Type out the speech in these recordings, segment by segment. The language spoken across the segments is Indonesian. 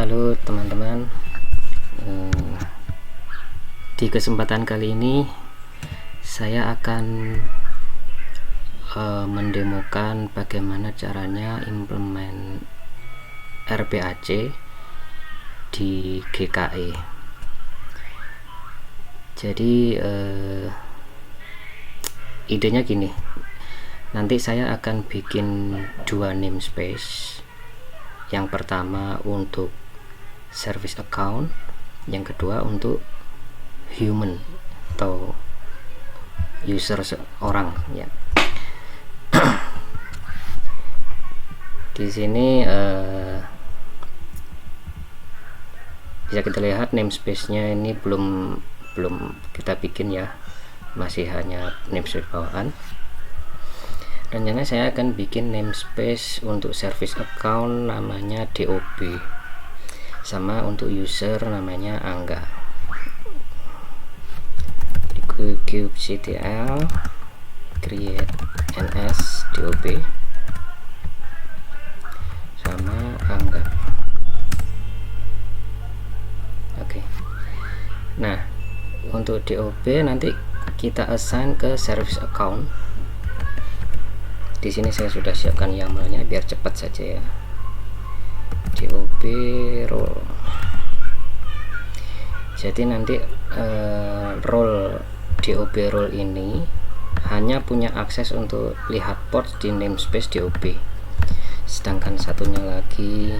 Halo teman-teman, di kesempatan kali ini saya akan mendemokan bagaimana caranya implement RPAC di GKE. Jadi idenya gini, nanti saya akan bikin dua namespace. Yang pertama untuk service account, yang kedua untuk human atau user orang ya. Di sini bisa kita lihat namespace-nya ini belum kita bikin ya, masih hanya namespace bawahan. Rencananya saya akan bikin namespace untuk service account namanya DOB, sama untuk user namanya Angga. Di kubectl create ns DOB sama Angga. Oke. Nah, untuk DOB nanti kita assign ke service account. Di sini saya sudah siapkan YAML-nya biar cepat saja ya. DOB role. Jadi nanti role DOB role ini hanya punya akses untuk lihat port di namespace DOB. Sedangkan satunya lagi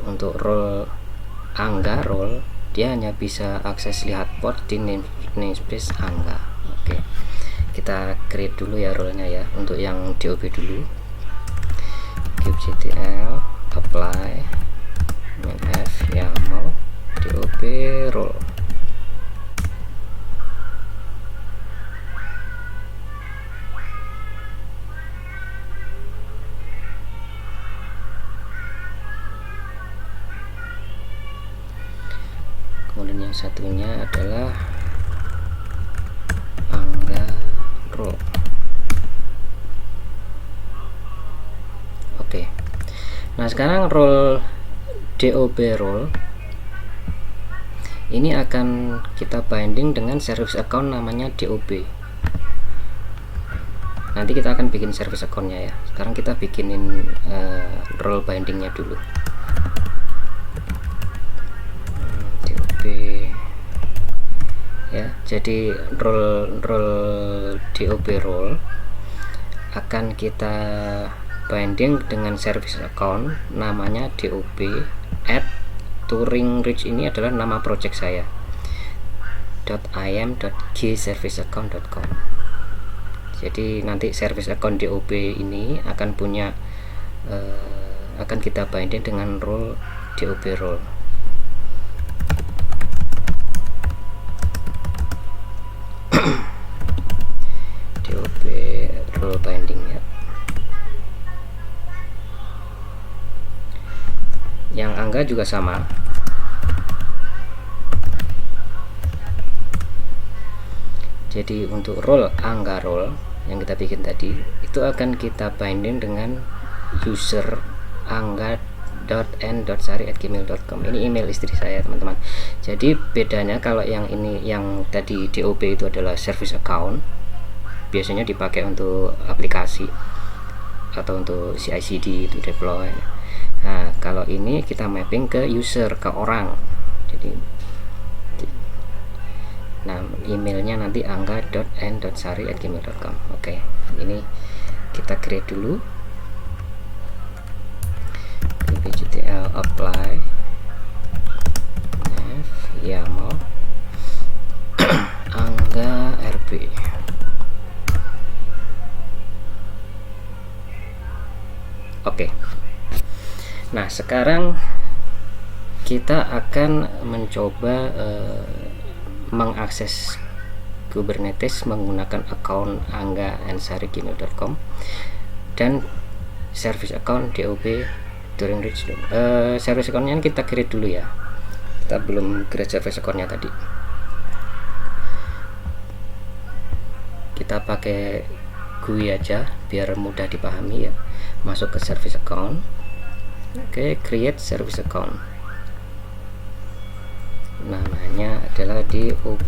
untuk role Angga role, dia hanya bisa akses lihat port di namespace Angga. Oke, kita create dulu ya role-nya ya. Untuk yang DOB dulu, kubectl apply f yaml DOB role. Kemudian yang satunya adalah Angga role. Oke. Nah, sekarang role DOB role ini akan kita binding dengan service account namanya DOB. Nanti kita akan bikin service accountnya ya. Sekarang kita bikinin role bindingnya dulu. Ya, jadi role DOB role akan kita binding dengan service account namanya DOB add Turing Reach. Ini adalah nama project saya .im.gserviceaccount.com. jadi nanti service account DOB ini akan punya akan kita binding dengan role DOB role. DOB role binding ya. Yang Angga juga sama. Jadi untuk role Angga role yang kita bikin tadi itu akan kita binding dengan user angga.n.sari@gmail.com. Ini email istri saya teman-teman. Jadi bedanya kalau yang ini, yang tadi DOB itu adalah service account, biasanya dipakai untuk aplikasi atau untuk CI/CD itu deploy. Nah, kalau ini kita mapping ke user, ke orang. Jadi nah, emailnya nanti angga.n.sari@gmail.com. Oke, ini kita create dulu. kubectl apply f yaml angga rb. Oke. Nah, sekarang kita akan mencoba mengakses Kubernetes menggunakan akun angga@sari@gmail.com dan service account DOB Turing Reach. Service accountnya kita create dulu ya. Kita belum create service accountnya tadi. Kita pakai GUI aja. biar mudah dipahami ya. Masuk ke service account. Oke, create service account. Namanya adalah DOB.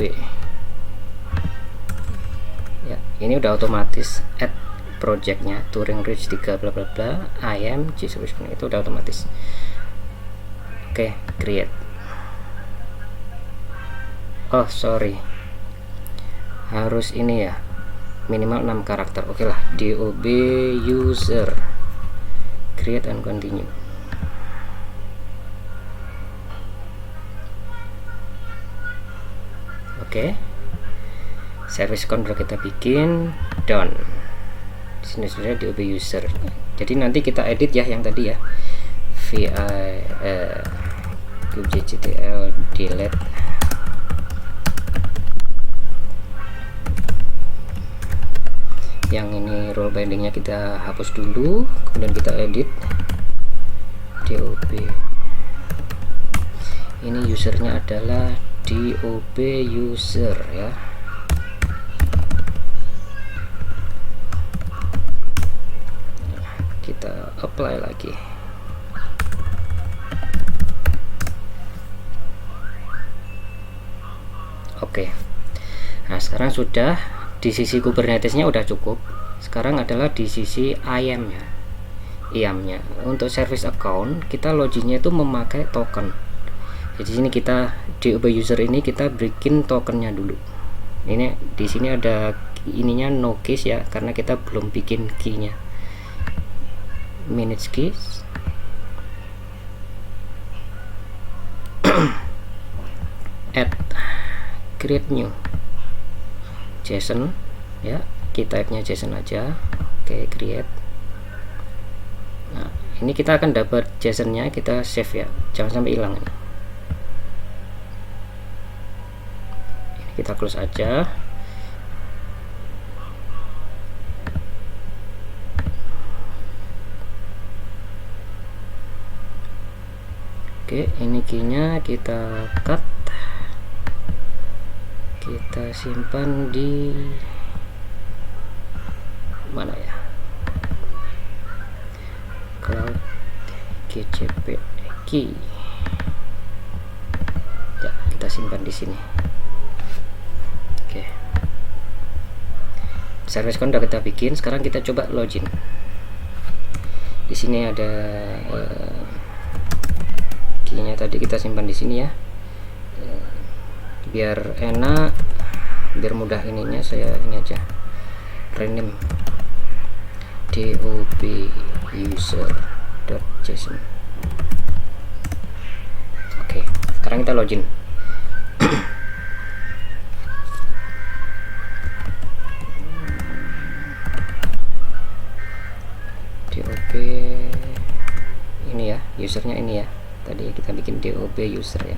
Ya, ini udah otomatis add projectnya Turing Reach 3 bla bla bla IAM G service itu udah otomatis. Oke, create. Oh sorry, harus ini ya, minimal 6 karakter. Oke lah, DOB user, create and continue. Oke, service account kita bikin, done. Di sini sudah DOB user. Jadi nanti kita edit ya yang tadi ya, vi kubectl delete. Yang ini role bindingnya kita hapus dulu, kemudian kita edit DOB. Ini usernya adalah DOB user ya. Kita apply lagi. Oke. Nah, sekarang sudah di sisi Kubernetesnya udah cukup. Sekarang adalah di sisi IAM-nya. IAM-nya. Untuk service account, kita loginnya itu memakai token. Jadi sini kita DOB user ini kita bikin tokennya dulu. Ini di sini ada ininya no keys ya, karena kita belum bikin key-nya. Manage keys. Add, create new JSON ya, kita type-nya JSON aja. Oke, create. Nah, ini kita akan dapat JSON-nya, kita save ya, jangan sampai hilang ini. Kita close aja. Oke, ini key-nya kita cut, kita simpan di mana ya, cloud GCP key ya, kita simpan di sini. Oke, service account udah kita bikin. Sekarang kita coba login. Di sini ada key-nya tadi kita simpan di sini ya, biar enak, biar mudah ininya. Saya ini aja rename DOB user.json. Oke, sekarang kita login. DOB ini ya, usernya ini ya, tadi kita bikin DOB user ya.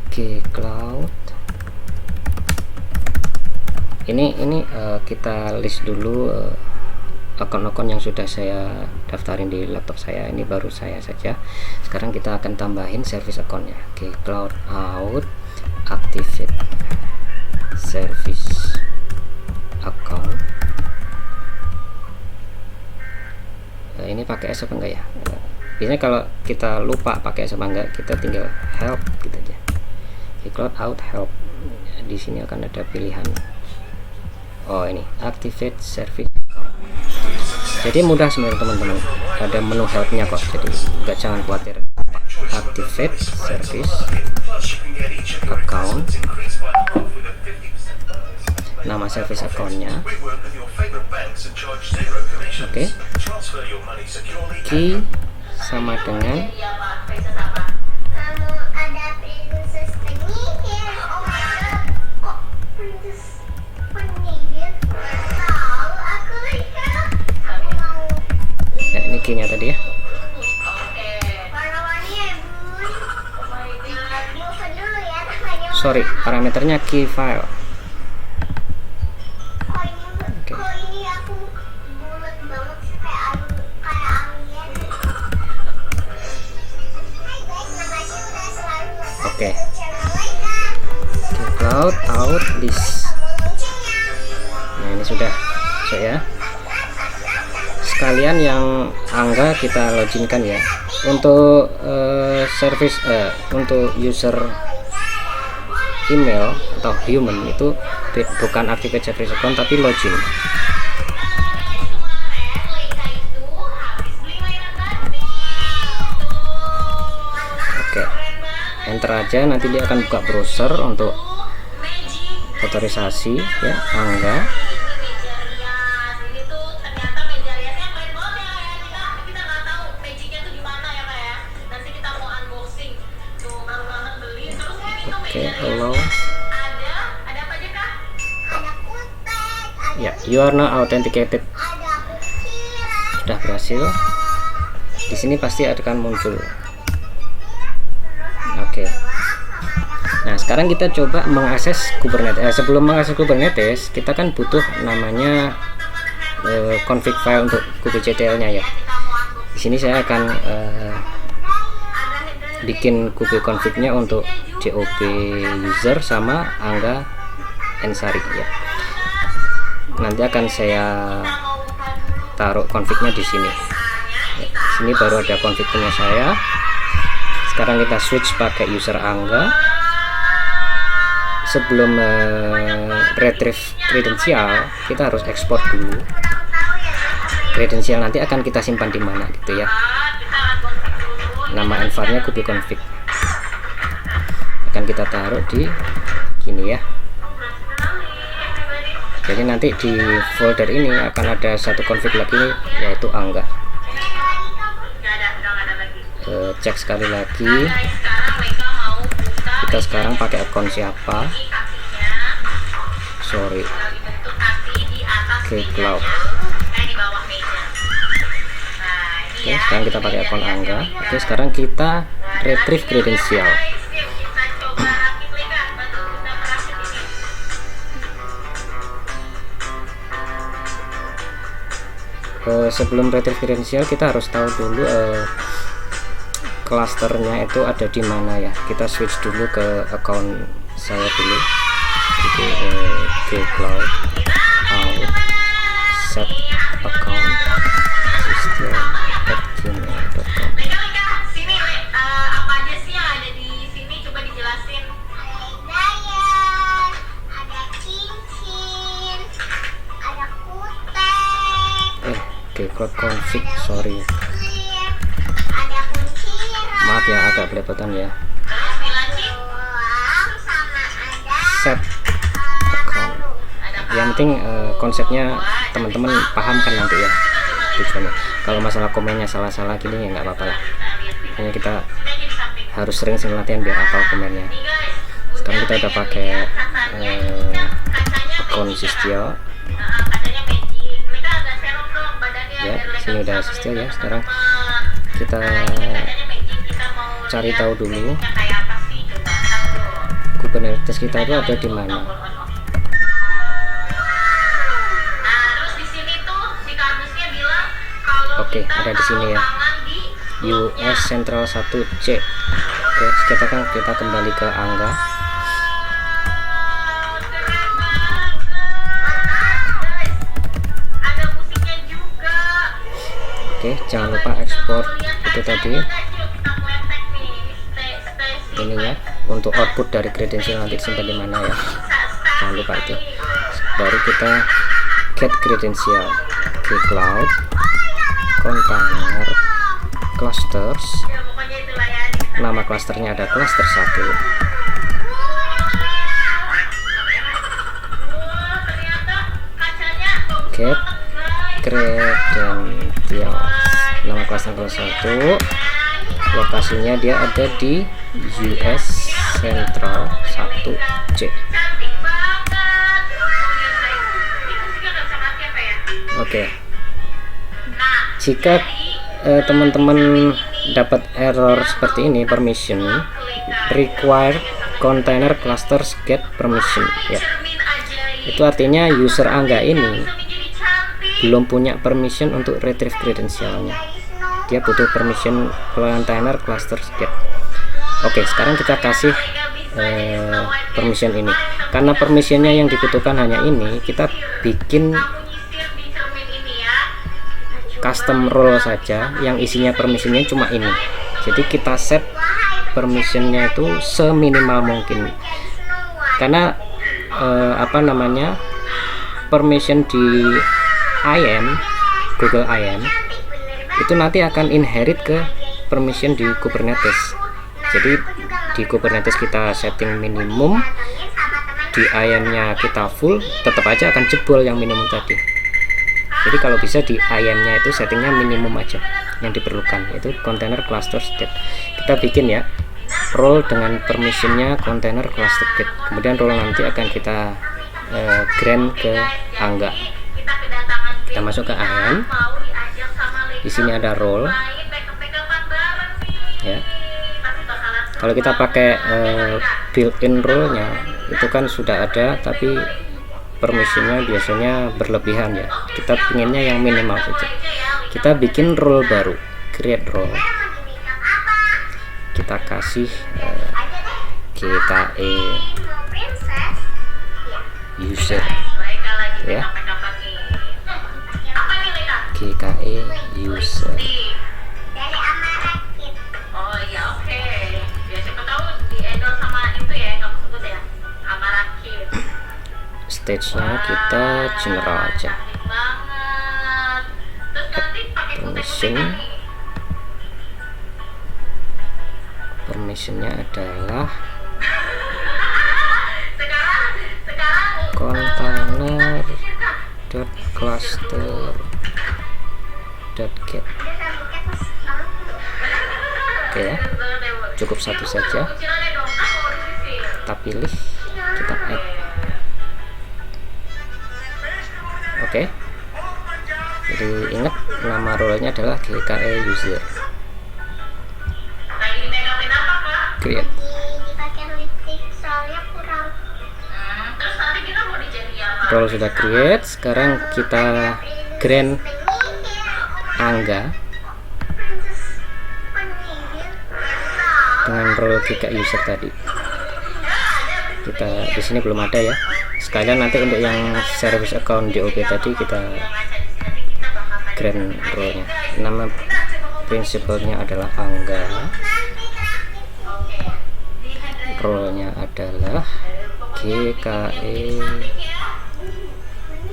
Oke, cloud ini kita list dulu akun-akun yang sudah saya daftarin di laptop saya. Ini baru saya saja. Sekarang kita akan tambahin service account-nya. Oke, cloud out activate service account. Ini pakai S apa enggak ya? Biasanya kalau kita lupa pakai S apa enggak, kita tinggal help gitu aja. Oke, cloud out help. Di sini akan ada pilihan. Oh, ini activate service account. Jadi mudah sebenarnya teman-teman. Ada menu helpnya kok. Jadi enggak, jangan khawatir. Activate service account. Nama service account-nya. Oke. Key sama dengan ya, ini key-nya tadi ya. Sorry, parameternya key file. Oke. Cloud out list masuk ya. Sekalian yang Angga kita loginkan ya. Untuk service untuk user email atau human itu bukan activate service account tapi login. Oke, enter aja, nanti dia akan buka browser untuk otorisasi ya Angga. Oke, hello. Ya, you are now authenticated. Sudah berhasil. Di sini pasti akan muncul. Oke. Nah, sekarang kita coba mengakses Kubernetes. Sebelum mengakses Kubernetes, kita kan butuh namanya config file untuk kubectl-nya ya. Di sini saya akan bikin config-nya untuk DOB user sama Angga Ensari ya. Nanti akan saya taruh config-nya di sini. Ya, sini baru ada config punya saya. Sekarang kita switch pakai user Angga. Sebelum retrieve kredensial, kita harus ekspor dulu. Kredensial nanti akan kita simpan di mana gitu ya. Nama envarnya config akan kita taruh di sini ya. Jadi nanti di folder ini akan ada satu config lagi, yaitu Angga. Cek sekali lagi, kita sekarang pakai akun siapa? Sorry, Cloud. Oke, sekarang kita pakai akun Angga. Oke, sekarang kita retrieve kredensial. Sebelum retrieve kredensial kita harus tahu dulu klasternya itu ada di mana ya. Kita switch dulu ke akun saya dulu. Itu Cloud out set account system@gmail.com. Sini apa aja sih yang ada di sini, coba dijelasin. Ada cincin, ada kutek. Cloud config, sorry. Ada kunciran. Maaf ya, agak belepotan ya. Set account. Yang penting konsepnya teman-teman paham kan nanti ya tujuannya. Kalau masalah komennya salah-salah gini ya nggak apa-apa lah. Hanya kita harus sering-sering latihan biar hafal komennya. Sekarang kita udah pakai akun Sistio. Ya, sini udah Sistio ya. Sekarang kita cari tahu dulu Kubernetes kita itu ada di mana. Oke, ada di sini ya. US Central 1C. Oke, kita kembali ke Angga. Oke, jangan lupa ekspor itu tadi. Ini ya, untuk output dari kredensial nanti disimpan di mana ya. Jangan lupa itu. Baru kita get kredensial ke cloud, container, clusters. Nama clusternya ada cluster 1. Get credential. Nama cluster 1. Lokasinya dia ada di US Central 1C. Oke. Jika teman-teman dapat error seperti ini, permission require container clusters get permission ya. Itu artinya user Angga ini belum punya permission untuk retrieve kredensialnya. Dia butuh permission container clusters get. Oke, sekarang kita kasih permission ini. Karena permissionnya yang dibutuhkan hanya ini, kita bikin custom role saja yang isinya permissionnya cuma ini. Jadi kita set permissionnya itu seminimal mungkin, karena permission di IAM, Google IAM itu nanti akan inherit ke permission di Kubernetes. Jadi di Kubernetes kita setting minimum, di IAM-nya kita full, tetap aja akan jebol yang minimum tadi. Jadi kalau bisa di IAM-nya itu settingnya minimum aja yang diperlukan, yaitu container cluster state. Kita bikin ya role dengan permissionnya container cluster state, kemudian role nanti akan kita grant ke Angga. Kita masuk ke IAM, di sini ada role ya. Kalau kita pakai built-in role-nya itu kan sudah ada, tapi permissionnya biasanya berlebihan ya. Kita pinginnya yang minimal saja. Kita bikin role baru, create role. Kita kasih GKE user ya, GKE user. Oh iya, oke. Ya siapa tahu di endorse sama itu ya yang kamu sebut ya, Amarakit. Stage-nya kita general aja. Cantik banget. Terus nanti pakai Permission, permissionnya adalah sekarang container dot cluster dot get. Oke ya, cukup satu saja. Kita pilih, kita add. Oke, jadi ingat nama role-nya adalah GKE user. lagi dimegangin apa kak? Create. Dipakai lipstick soalnya kurang. Terus nanti kita mau dijadi apa? Role sudah create. Sekarang kita grant Angga dengan role GKE user tadi. Kita di sini belum ada ya. Sekalian nanti untuk yang service account DOP tadi kita grant role-nya. Nama prinsipalnya adalah Angga. Role-nya adalah GKE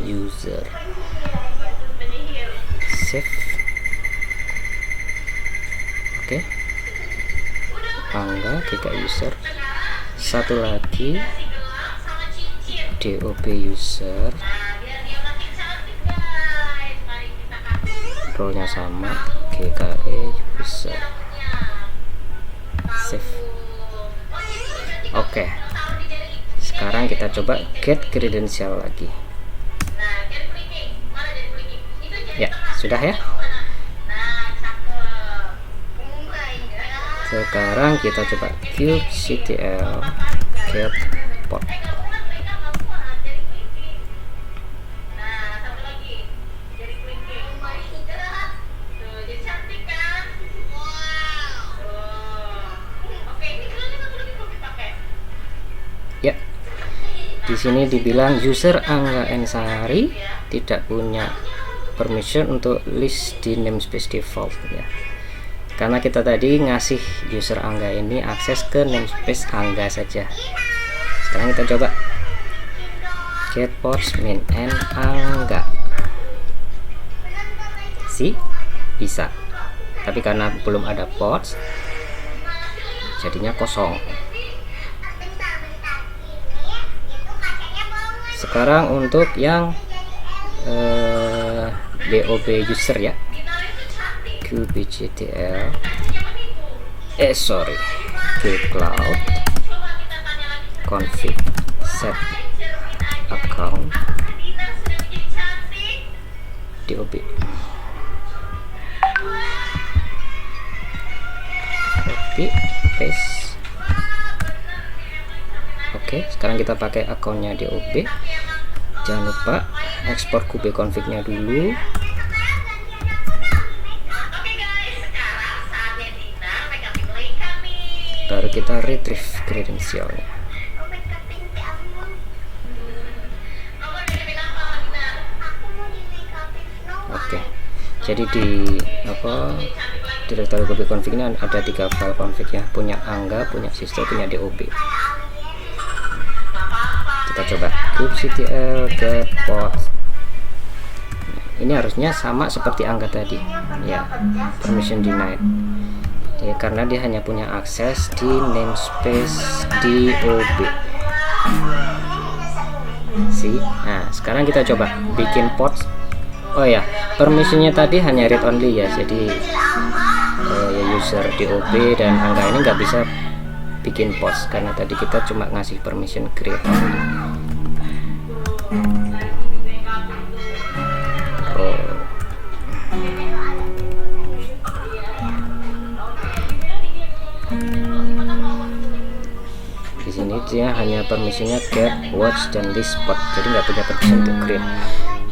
user. Save. Oke. Angga GKE user. Satu lagi DOP user, role-nya sama GKE user. Save. Oke, sekarang kita coba get credential lagi ya. Sudah ya. Sekarang kita coba kubectl get port. Ya, di sini dibilang user Angga Ensari tidak punya permission untuk list di namespace default ya, karena kita tadi ngasih user Angga ini akses ke namespace Angga saja. Sekarang kita coba get ports min n Angga. Bisa, tapi karena belum ada ports jadinya kosong. Sekarang untuk yang DOP user ya, kubectl gcloud config set account DOP. Copy paste. Oke, sekarang kita pakai akunnya DOP. Jangan lupa ekspor kube config-nya dulu. Baru kita retrieve credentialnya. Oke, Jadi di direktory Google config ini ada 3 file config ya, punya Angga, punya Sisto, punya DOB. Kita coba kubectl get ports. Ini harusnya sama seperti Angga tadi ya, permission denied ya, karena dia hanya punya akses di namespace DOB. Nah sekarang kita coba bikin ports. Oh ya, permissionnya tadi hanya read only ya, jadi user DOB dan Angga ini nggak bisa bikin ports karena tadi kita cuma ngasih permission create only. Di sini dia hanya permissionnya get, watch, dan list pod, jadi nggak punya permission untuk create.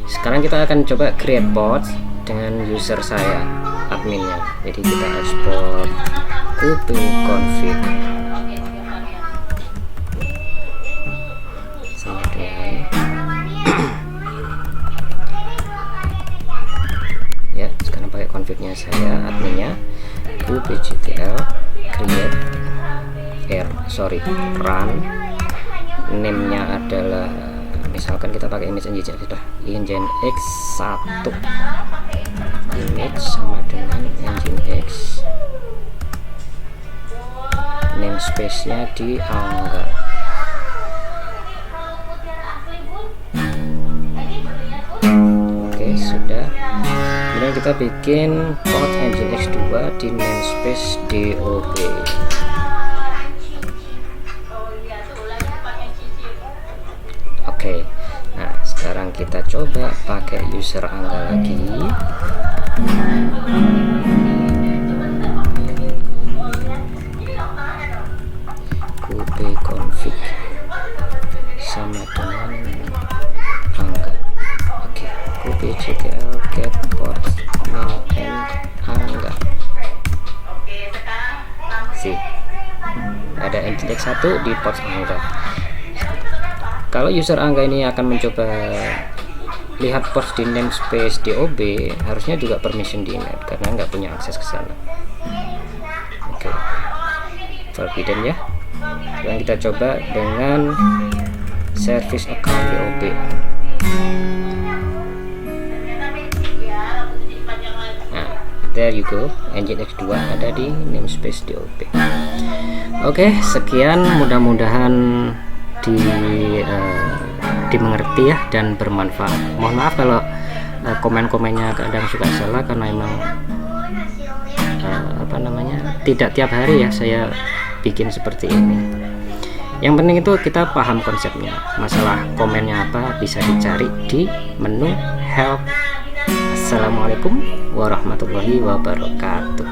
Sekarang kita akan coba create pods dengan user saya, adminnya. Jadi kita export kubectl sama dengan ya, sekarang pakai confignya saya, adminnya kubectl create run, name-nya adalah, misalkan kita pakai image engine sudah, nginx 1 image sama dengan nginx, namespace nya di Angga. Oke, sudah. Kemudian kita bikin port nginx 2 di namespace DOB. Oke, nah sekarang kita coba pakai user Angga lagi. Kubectl sama dengan Angga. Oke, kubectl get ports min and Angga. Ada nginx 1 di port Angga. Kalau user Angga ini akan mencoba lihat ports di namespace DOB, harusnya juga permission denied karena nggak punya akses ke sana. Oke, forbidden ya. Sekarang kita coba dengan service account DOB. Nah, there you go, nginx 2 ada di namespace DOB. Oke, sekian, mudah-mudahan dimengerti ya dan bermanfaat. Mohon maaf kalau komen-komennya kadang suka salah karena emang tidak tiap hari ya saya bikin seperti ini. Yang penting itu kita paham konsepnya. Masalah komennya apa bisa dicari di menu help. Assalamualaikum warahmatullahi wabarakatuh.